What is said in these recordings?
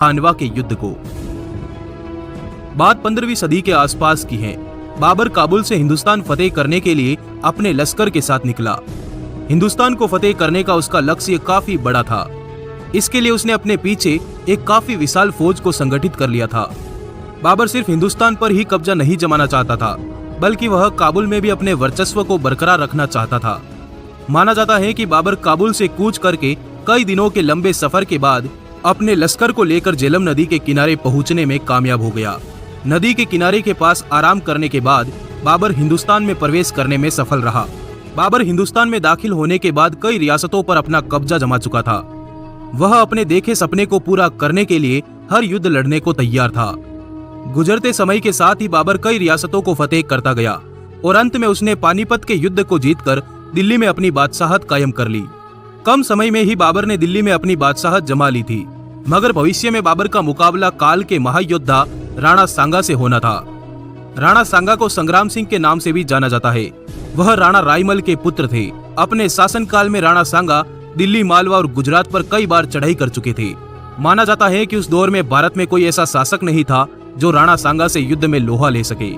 खानवा के युद्ध को। बात 15वीं सदी के आसपास की है। बाबर काबुल से हिंदुस्तान फतेह करने के लिए अपने लश्कर के साथ निकला। हिंदुस्तान को फतेह करने का उसका लक्ष्य काफी बड़ा था। इसके लिए उसने अपने पीछे एक काफी विशाल फौज को संगठित कर लिया था। बाबर सिर्फ हिंदुस्तान पर ही कब्जा नहीं जमाना चाहता था, बल्कि वह काबुल में भी अपने वर्चस्व को बरकरार रखना चाहता था। माना जाता है कि बाबर काबुल से कूच करके कई दिनों के लंबे सफर के बाद अपने लश्कर को लेकर झेलम नदी के किनारे पहुंचने में कामयाब हो गया। नदी के किनारे के पास आराम करने के बाद बाबर हिंदुस्तान में प्रवेश करने में सफल रहा। बाबर हिंदुस्तान में दाखिल होने के बाद कई रियासतों पर अपना कब्जा जमा चुका था। वह अपने देखे सपने को पूरा करने के लिए हर युद्ध लड़ने को तैयार था। गुजरते समय के साथ ही बाबर कई रियासतों को फतेह करता गया और अंत में उसने पानीपत के युद्ध को जीतकर दिल्ली में अपनी बादशाहत कायम कर ली। कम समय में ही बाबर ने दिल्ली में अपनी बादशाहत जमा ली थी, मगर भविष्य में बाबर का मुकाबला काल के महायोद्धा राणा सांगा से होना था। राणा सांगा को संग्राम सिंह के नाम से भी जाना जाता है। वह राणा रायमल के पुत्र थे। अपने शासनकाल में राणा सांगा दिल्ली, मालवा और गुजरात पर कई बार चढ़ाई कर चुके थे। माना जाता है कि उस दौर में भारत में कोई ऐसा शासक नहीं था जो राणा सांगा से युद्ध में लोहा ले सके।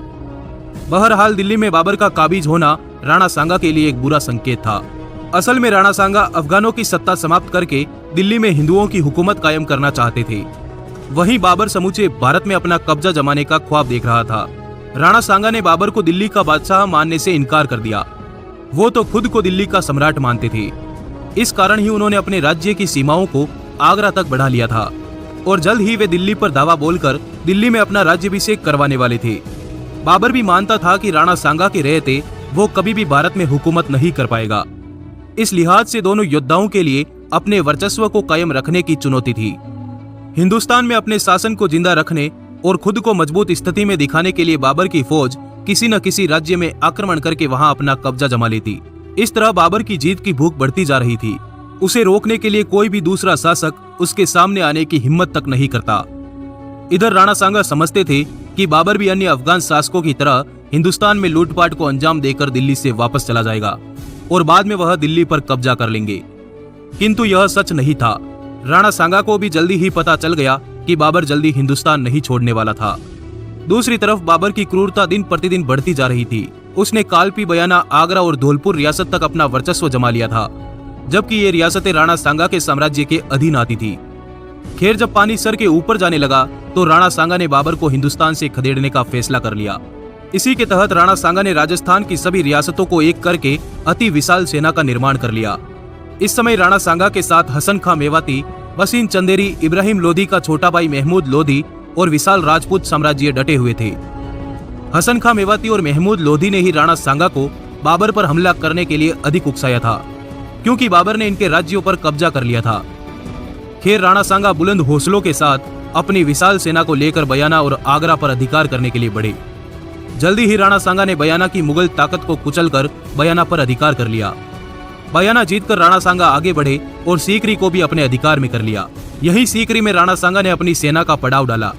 बहरहाल दिल्ली में बाबर का काबिज होना राणा सांगा के लिए एक बुरा संकेत था। असल में राणा सांगा अफगानों की सत्ता समाप्त करके दिल्ली में हिंदुओं की हुकूमत कायम करना चाहते थे। वहीं बाबर समूचे भारत में अपना कब्जा जमाने का ख्वाब देख रहा था। राणा सांगा ने बाबर को दिल्ली का बादशाह मानने से इनकार कर दिया। वो तो खुद को दिल्ली का सम्राट मानते थे। इस कारण ही उन्होंने अपने राज्य की सीमाओं को आगरा तक बढ़ा लिया था और जल्द ही वे दिल्ली पर दावा बोलकर दिल्ली में अपना राज्याभिषेक करवाने वाले थे। बाबर भी मानता था कि राणा सांगा के रहते वो कभी भी भारत में हुकूमत नहीं कर पाएगा। इस लिहाज से दोनों योद्धाओं के लिए अपने वर्चस्व को कायम रखने की चुनौती थी। हिंदुस्तान में अपने शासन को जिंदा रखने और खुद को मजबूत स्थिति में दिखाने के लिए बाबर की फौज किसी न किसी राज्य में आक्रमण करके वहां अपना कब्जा जमा लेती। इस तरह बाबर की जीत की भूख बढ़ती जा रही थी। उसे रोकने के लिए कोई भी दूसरा शासक उसके सामने आने की हिम्मत तक नहीं करता। इधर राणा सांगा समझते थे कि बाबर भी अन्य अफगान शासकों की तरह हिंदुस्तान में लूटपाट को अंजाम देकर दिल्ली से वापस चला जाएगा और बाद में वह दिल्ली पर कब्जा कर लेंगे। किंतु यह सच नहीं था। राणा सांगा को भी जल्दी ही पता चल गया कि बाबर जल्दी हिंदुस्तान नहीं छोड़ने वाला था। दूसरी तरफ बाबर की क्रूरता दिन प्रतिदिन बढ़ती जा रही थी। उसने कालपी, बयाना, आगरा और धौलपुर रियासत तक अपना वर्चस्व जमा लिया था, जबकि ये रियासतें राणा सांगा के साम्राज्य के अधीन आती थी। खैर, जब पानी सर के ऊपर जाने लगा तो राणा सांगा ने बाबर को हिंदुस्तान से खदेड़ने का फैसला कर लिया। इसी के तहत राणा सांगा ने राजस्थान की सभी रियासतों को एक करके अति विशाल सेना का निर्माण कर लिया। इस समय राणा सांगा के साथ हसन खां मेवाती, वसीम चंदेरी, इब्राहिम लोधी का छोटा भाई महमूद लोधी और विशाल राजपूत साम्राज्य डटे हुए थे। हसन खां मेवाती और महमूद लोधी ने ही राणा सांगा को बाबर पर हमला करने के लिए अधिक उकसाया था, क्योंकि बाबर ने इनके राज्यों पर कब्जा कर लिया था। खैर, राणा सांगा बुलंद हौसलों के साथ अपनी विशाल सेना को लेकर बयाना और आगरा पर अधिकार करने के लिए बढ़े। जल्दी ही राणा सांगा ने बयाना की मुगल ताकत को कुचलकर बयाना पर अधिकार कर लिया। बयाना जीतकर राणा सांगा आगे बढ़े और सीकरी को भी अपने अधिकार में कर लिया। यही सीकरी में राणा सांगा ने अपनी सेना का पड़ाव डाला।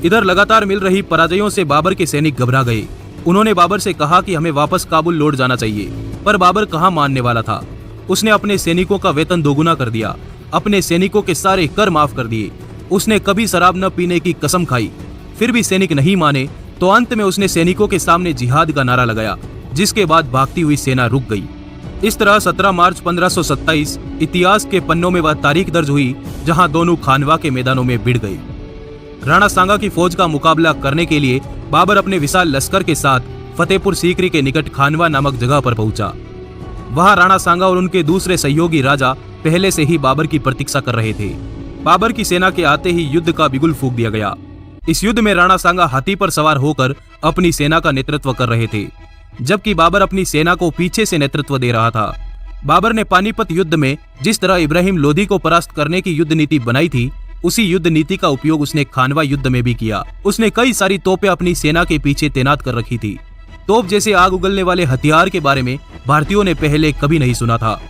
इधर लगातार मिल रही पराजयों से बाबर के सैनिक घबरा गए। उन्होंने बाबर से कहा कि हमें वापस काबुल लौट जाना चाहिए, पर बाबर कहाँ मानने वाला था। उसने अपने सैनिकों का वेतन दोगुना कर दिया, अपने सैनिकों के सारे कर माफ कर दिए। उसने कभी शराब न पीने की कसम खाई, फिर भी सैनिक नहीं माने तो अंत में उसने सैनिकों के सामने जिहाद का नारा लगाया, जिसके बाद भागती हुई सेना रुक गई। इस तरह 17 मार्च 1527 इतिहास के पन्नों में वह तारीख दर्ज हुई जहां दोनों खानवा के मैदानों में भिड़ गए। राणा सांगा की फौज का मुकाबला करने के लिए बाबर अपने विशाल लश्कर के साथ फतेहपुर सीकरी के निकट खानवा नामक जगह पर पहुंचा। वहां राणा सांगा और उनके दूसरे सहयोगी राजा पहले से ही बाबर की प्रतीक्षा कर रहे थे। बाबर की सेना के आते ही युद्ध का बिगुल फूंक दिया गया। इस युद्ध में राणा सांगा हाथी पर सवार होकर अपनी सेना का नेतृत्व कर रहे थे, जबकि बाबर अपनी सेना को पीछे से नेतृत्व दे रहा था। बाबर ने पानीपत युद्ध में जिस तरह इब्राहिम लोधी को परास्त करने की युद्ध नीति बनाई थी, उसी युद्ध नीति का उपयोग उसने खानवा युद्ध में भी किया। उसने कई सारी तोपें अपनी सेना के पीछे तैनात कर रखी थी। तोप जैसे आग उगलने वाले हथियार के बारे में भारतीयों ने पहले कभी नहीं सुना था।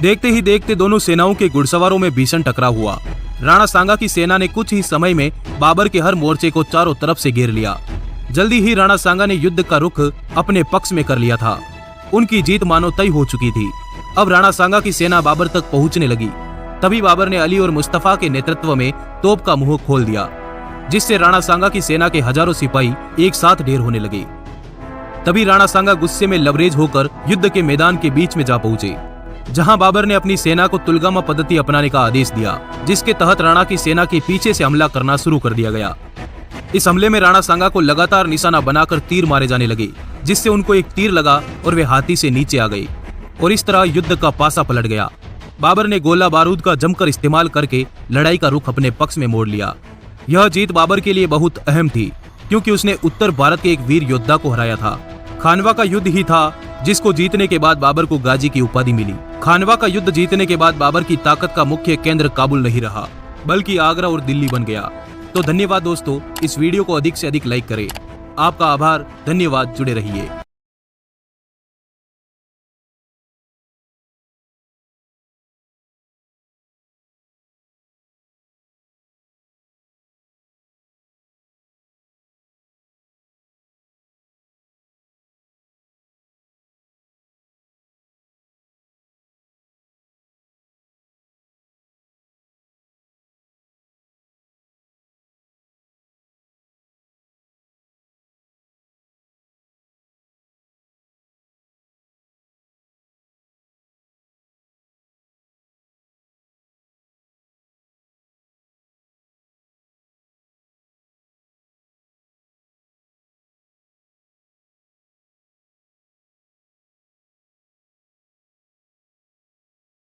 देखते ही देखते दोनों सेनाओं के घुड़सवारों में भीषण टकराव हुआ। राणा सांगा की सेना ने कुछ ही समय में बाबर के हर मोर्चे को चारों तरफ से घेर लिया। जल्दी ही राणा सांगा ने युद्ध का रुख अपने पक्ष में कर लिया था। उनकी जीत मानो तय हो चुकी थी। अब राणा सांगा की सेना बाबर तक पहुंचने लगी। तभी बाबर ने अली और मुस्तफा के नेतृत्व में तोप का मुंह खोल दिया, जिससे राणा सांगा की सेना के हजारों सिपाही एक साथ ढेर होने लगे। तभी राणा सांगा गुस्से में लबरेज होकर युद्ध के मैदान के बीच में जा पहुंचे, जहां बाबर ने अपनी सेना को तुलगामा पद्धति अपनाने का आदेश दिया, जिसके तहत राणा की सेना के पीछे से हमला करना शुरू कर दिया गया। इस हमले में राणा सांगा को लगातार निशाना बनाकर तीर मारे जाने लगे, जिससे उनको एक तीर लगा और वे हाथी से नीचे आ गए और इस तरह युद्ध का पासा पलट गया। बाबर ने गोला बारूद का जमकर इस्तेमाल करके लड़ाई का रुख अपने पक्ष में मोड़ लिया। यह जीत बाबर के लिए बहुत अहम थी, क्योंकि उसने उत्तर भारत के एक वीर योद्धा को हराया था। खानवा का युद्ध ही था जिसको जीतने के बाद बाबर को गाजी की उपाधि मिली। खानवा का युद्ध जीतने के बाद बाबर की ताकत का मुख्य केंद्र काबुल नहीं रहा, बल्कि आगरा और दिल्ली बन गया। तो धन्यवाद दोस्तों, इस वीडियो को अधिक से अधिक लाइक करें। आपका आभार, धन्यवाद, जुड़े रहिए।